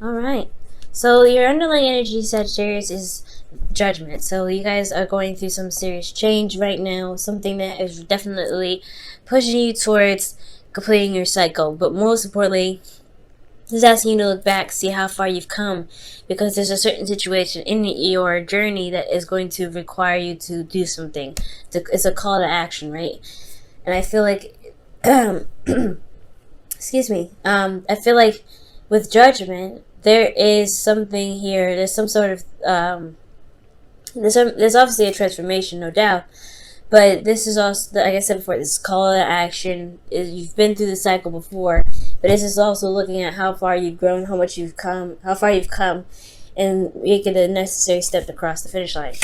All right. So your underlying energy, Sagittarius, is judgment. So you guys are going through some serious change right now, something that is definitely pushing you towards completing your cycle. But most importantly, it's asking you to look back, see how far you've come, because there's a certain situation in your journey that is going to require you to do something. It's a call to action, right? And I feel like, excuse me, I feel like with judgment, there is something here. There's some sort of there's obviously a transformation, no doubt. But this is also, like I said before, this call to action. You've been through the cycle before, but this is also looking at how far you've grown, how much you've come, how far you've come, and making the necessary step to cross the finish line.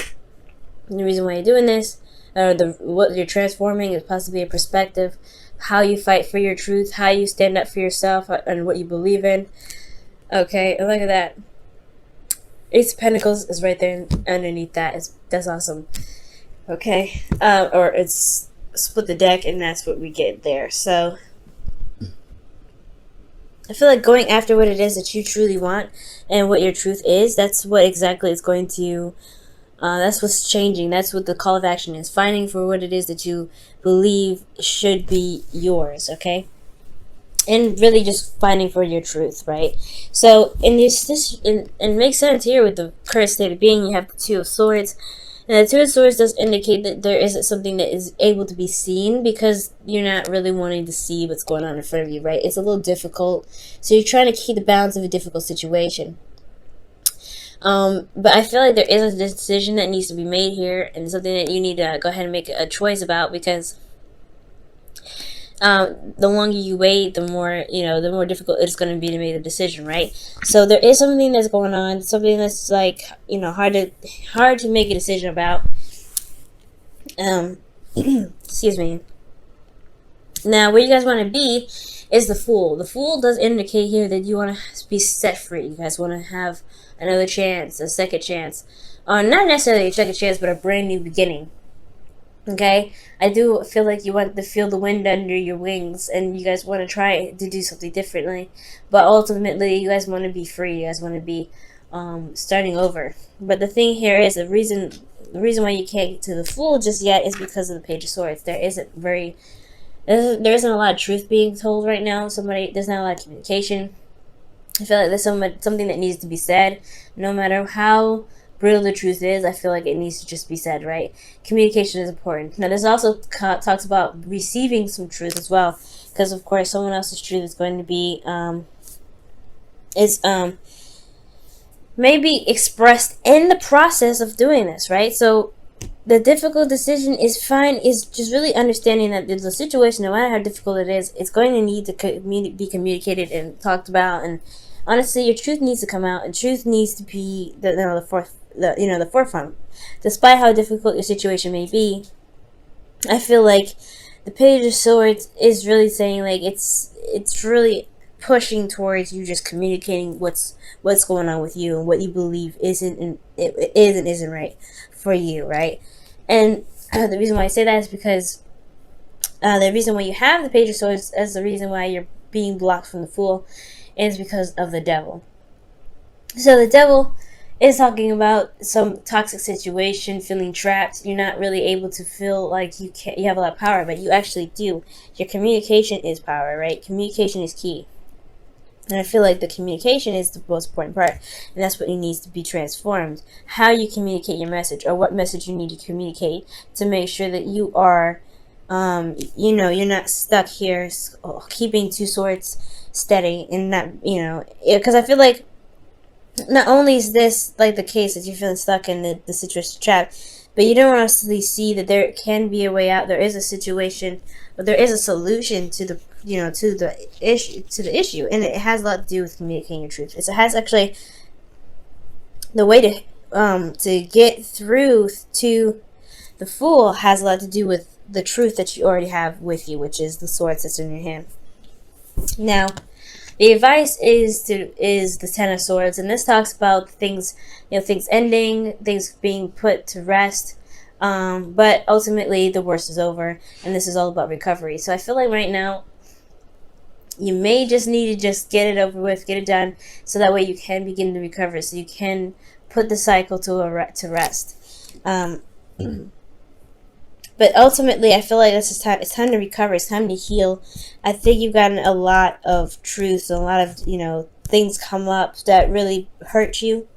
And the reason why you're doing this, what you're transforming, is possibly a perspective, how you fight for your truth, how you stand up for yourself, and what you believe in. Okay, and look at that. Ace of Pentacles is right there underneath that. That's awesome. Okay, or it's split the deck, and that's what we get there. So I feel like going after what it is that you truly want and what your truth is, that's what exactly is going to, that's what's changing. That's what the call of action is. Finding for what it is that you believe should be yours, okay? And really just finding for your truth, right? So, in it makes sense here with the current state of being. You have the Two of Swords. And the Two of Swords does indicate that there isn't something that is able to be seen because you're not really wanting to see what's going on in front of you, right? It's a little difficult. So you're trying to keep the balance of a difficult situation. But I feel like there is a decision that needs to be made here, and something that you need to go ahead and make a choice about, because the longer you wait, the more difficult it's going to be to make the decision, right? So there is something that's going on, something that's like, hard to make a decision about. Excuse me. Now, where you guys want to be is the Fool. The Fool does indicate here that you want to be set free. You guys want to have another chance, a second chance. Not necessarily a second chance, but a brand new beginning. Okay, I do feel like you want to feel the wind under your wings, and you guys want to try to do something differently. But ultimately, you guys want to be free. You guys want to be starting over. But the thing here is the reason why you can't get to the Fool just yet is because of the Page of Swords. There isn't a lot of truth being told right now. There's not a lot of communication. I feel like there's something that needs to be said, no matter how brutal the truth is. I feel like it needs to just be said, right? Communication is important. Now, this also talks about receiving some truth as well, because of course someone else's truth is going to be maybe expressed in the process of doing this, right? So the difficult decision is just really understanding that the situation, no matter how difficult it is, it's going to need to be communicated and talked about. And honestly, your truth needs to come out, and truth needs to be the forefront. Despite how difficult your situation may be, I feel like the Page of Swords is really saying, like, it's really pushing towards you just communicating what's going on with you and what you believe isn't right for you, right? And the reason why I say that is because the reason why you have the Page of Swords as the reason why you're being blocked from the Fool is because of the Devil. So the Devil is talking about some toxic situation, feeling trapped. You're not really able to feel like you have a lot of power, but you actually do. Your communication is power, right? Communication is key. And I feel like the communication is the most important part, and that's what needs to be transformed. How you communicate your message, or what message you need to communicate to make sure that you are, you're not stuck here keeping two swords steady, and not, because I feel like not only is this like the case that you're feeling stuck in the situation trap, but you don't honestly see that there can be a way out. There is a situation, but there is a solution to the issue, and it has a lot to do with communicating your truth. It has actually the way to get through to the Fool has a lot to do with the truth that you already have with you, which is the sword that's in your hand. Now, the advice is the Ten of Swords, and this talks about things ending, things being put to rest. But ultimately, the worst is over, and this is all about recovery. So I feel like right now, You may just need to just get it over with, get it done, so that way you can begin to recover, so you can put the cycle to rest. But ultimately, I feel like this is time. It's time to recover. It's time to heal. I think you've gotten a lot of truths, a lot of things come up that really hurt you.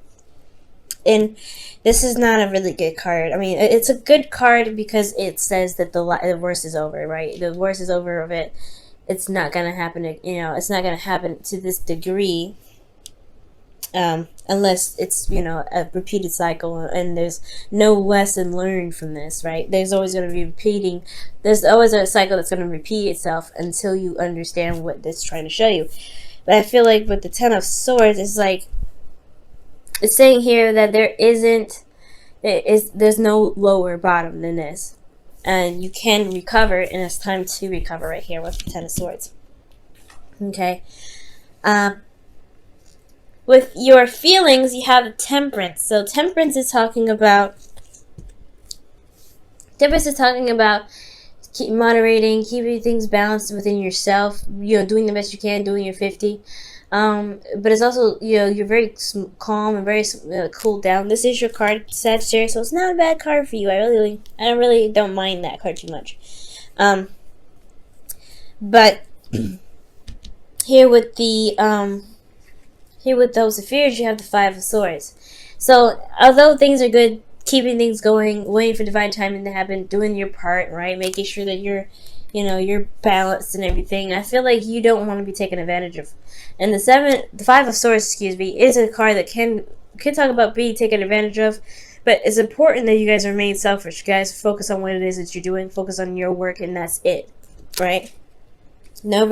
And this is not a really good card. I mean, it's a good card because it says that the worst is over, right? The worst is over of it. It's not gonna happen. It's not gonna happen to this degree, unless it's a repeated cycle and there's no lesson learned from this, right? There's always going to be repeating. There's always a cycle that's going to repeat itself until you understand what it's trying to show you. But I feel like with the Ten of Swords, it's like it's saying here that there's no lower bottom than this, and you can recover, and it's time to recover right here with the Ten of Swords. Okay. With your feelings, you have the Temperance. So Temperance is talking about moderating, keeping things balanced within yourself. Doing the best you can, doing your 50. But it's also you're very calm and very cooled down. This is your card, Sagittarius, so it's not a bad card for you. I really don't mind that card too much. But here with the Here with those fears, you have the Five of Swords. So, although things are good, keeping things going, waiting for divine timing to happen, doing your part, right? Making sure that you're balanced and everything. I feel like you don't want to be taken advantage of. And the Five of Swords, is a card that can talk about being taken advantage of. But it's important that you guys remain selfish. You guys focus on what it is that you're doing. Focus on your work, and that's it, right? No,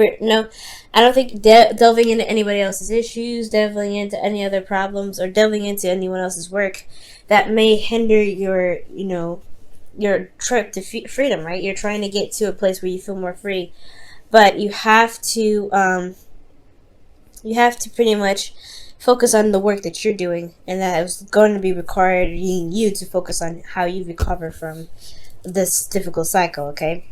I don't think delving into anybody else's issues, delving into any other problems, or delving into anyone else's work that may hinder your trip to freedom, right? You're trying to get to a place where you feel more free, but you have to pretty much focus on the work that you're doing, and that is going to be requiring you to focus on how you recover from this difficult cycle. Okay,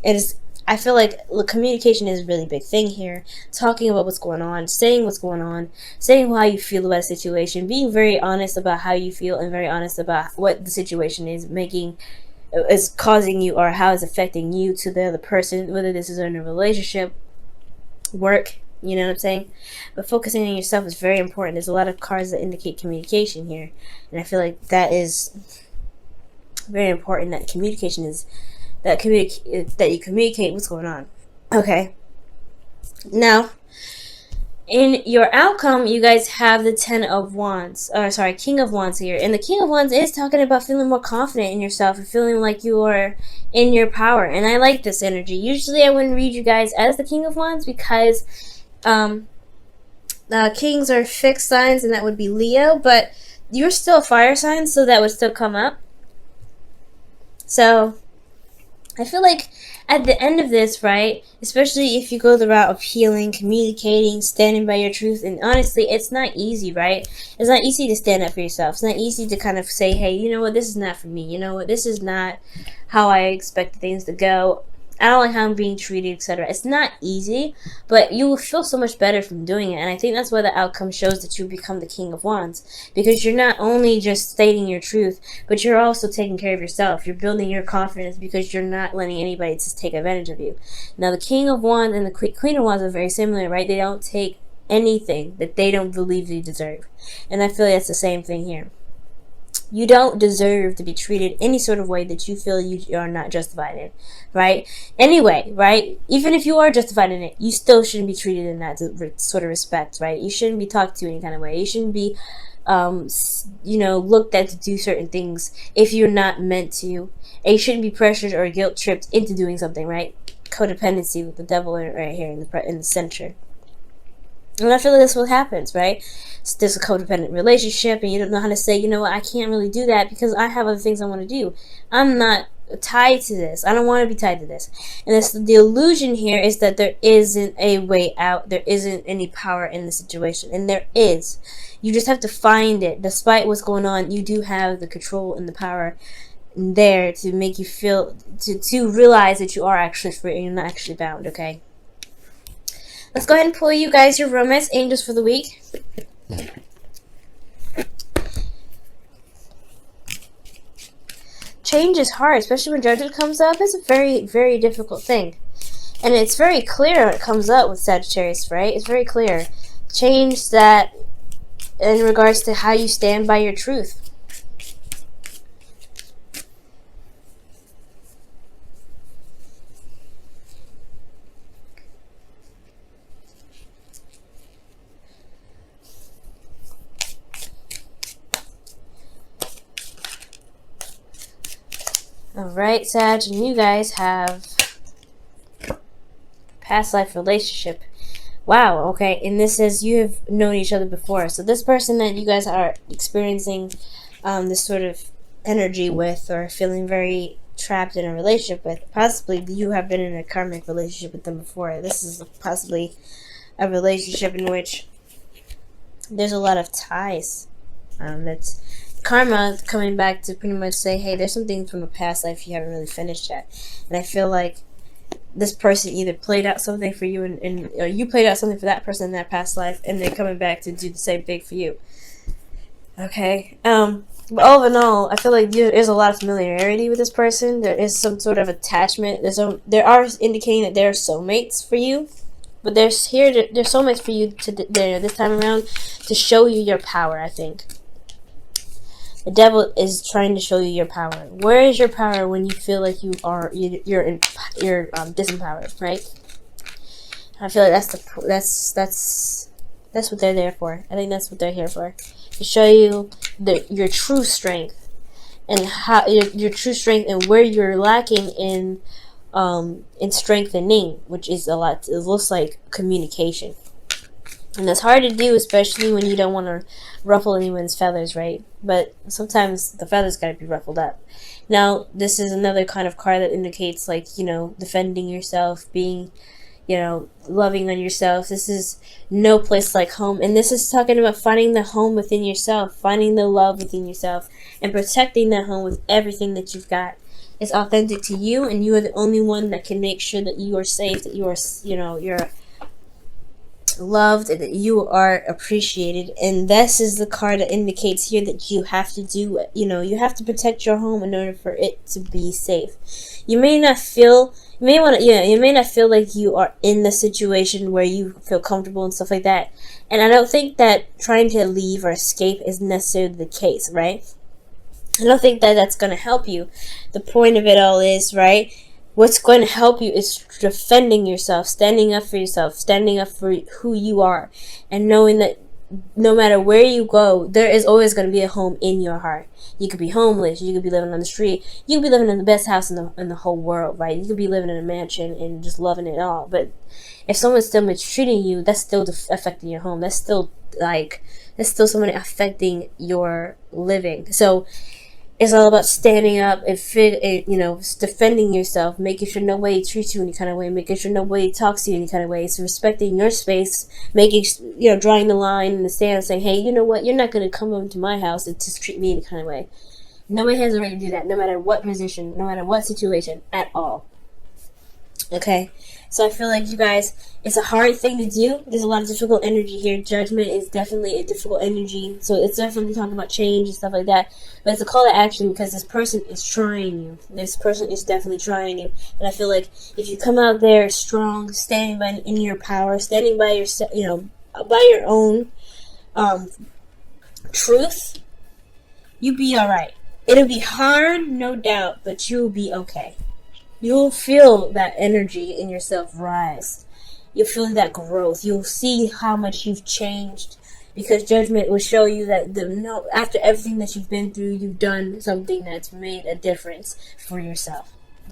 I feel like communication is a really big thing here. Talking about what's going on, saying what's going on, saying how you feel about a situation, being very honest about how you feel and very honest about what the situation is causing you, or how it's affecting you to the other person, whether this is in a relationship, work, you know what I'm saying? But focusing on yourself is very important. There's a lot of cards that indicate communication here, and I feel like that is very important, that communication is that you communicate what's going on. Okay. Now, in your outcome, you guys have the King of Wands here. And the King of Wands is talking about feeling more confident in yourself and feeling like you are in your power. And I like this energy. Usually I wouldn't read you guys as the King of Wands because kings are fixed signs, and that would be Leo, but you're still a fire sign, so that would still come up. So I feel like at the end of this, right, especially if you go the route of healing, communicating, standing by your truth, and honestly, it's not easy, right? It's not easy to stand up for yourself. It's not easy to kind of say, hey, you know what, this is not for me. You know what, this is not how I expect things to go. I don't like how I'm being treated, etc. It's not easy, but you will feel so much better from doing it. And I think that's why the outcome shows that you become the King of Wands. Because you're not only just stating your truth, but you're also taking care of yourself. You're building your confidence because you're not letting anybody just take advantage of you. Now, the King of Wands and the Queen of Wands are very similar, right? They don't take anything that they don't believe they deserve. And I feel like that's the same thing here. You don't deserve to be treated any sort of way that you feel you are not justified in, right? Anyway, right? Even if you are justified in it, you still shouldn't be treated in that sort of respect, right? You shouldn't be talked to any kind of way. You shouldn't be, looked at to do certain things if you're not meant to. And you shouldn't be pressured or guilt tripped into doing something, right? Codependency with the devil right here in the center. And I feel like that's what happens, right? So there's a codependent relationship, and you don't know how to say, you know what, I can't really do that because I have other things I want to do. I'm not tied to this. I don't want to be tied to this. And the illusion here is that there isn't a way out. There isn't any power in the situation. And there is. You just have to find it. Despite what's going on, you do have the control and the power there to make you feel, to realize that you are actually free and you're not actually bound, okay? Let's go ahead and pull you guys your romance angels for the week. Change is hard, especially when judgment comes up. It's a very, very difficult thing. And it's very clear when it comes up with Sagittarius, right? It's very clear. Change that in regards to how you stand by your truth. Alright, Sag, and you guys have past life relationship. Wow, okay, and this says you have known each other before. So this person that you guys are experiencing this sort of energy with, or feeling very trapped in a relationship with, possibly you have been in a karmic relationship with them before. This is possibly a relationship in which there's a lot of ties. That's karma coming back to pretty much say, hey, there's some things from a past life you haven't really finished yet. And I feel like this person either played out something for you or you played out something for that person in that past life, and they're coming back to do the same thing for you. Okay. But all in all, I feel like there's a lot of familiarity with this person. There is some sort of attachment. There are indicating that they're soulmates for you. But there's soulmates for you this time around to show you your power, I think. The devil is trying to show you your power. Where is your power when you feel like you're disempowered, right? I feel like that's what they're there for. I think that's what they're here for, to show you your true strength and how your true strength and where you're lacking in strengthening, which is a lot. It looks like communication, and that's hard to do, especially when you don't want to ruffle anyone's feathers, right? But sometimes the feathers gotta be ruffled up. Now, this is another kind of card that indicates, like, defending yourself, being, loving on yourself. This is no place like home. And this is talking about finding the home within yourself, finding the love within yourself, and protecting that home with everything that you've got. It's authentic to you, and you are the only one that can make sure that you are safe, that you are, you're loved, and that you are appreciated. And this is the card that indicates here that you have to do, you have to protect your home in order for it to be safe. You may not feel like you are in the situation where you feel comfortable and stuff like that. And I don't think that trying to leave or escape is necessarily the case, right? I don't think that that's going to help you. The point of it all is, right, what's going to help you is defending yourself, standing up for yourself, standing up for who you are, and knowing that no matter where you go, there is always going to be a home in your heart. You could be homeless, you could be living on the street, you could be living in the best house in the whole world, right? You could be living in a mansion and just loving it all. But if someone's still mistreating you, that's still affecting your home. That's still someone affecting your living. So it's all about standing up and defending yourself, making sure nobody treats you any kind of way, making sure nobody talks to you any kind of way. It's respecting your space, drawing the line in the sand, saying, hey, you know what, you're not going to come over to my house and just treat me any kind of way. Nobody has the right to do that, no matter what position, no matter what situation at all. Okay? So I feel like, you guys, it's a hard thing to do. There's a lot of difficult energy here. Judgment is definitely a difficult energy. So it's definitely talking about change and stuff like that. But it's a call to action because this person is trying you. This person is definitely trying you. And I feel like if you come out there strong, standing in your power, standing by yourself, by your own truth, you'll be alright. It'll be hard, no doubt, but you'll be okay. You'll feel that energy in yourself rise. You'll feel that growth. You'll see how much you've changed, because judgment will show you that after everything that you've been through, you've done something that's made a difference for yourself.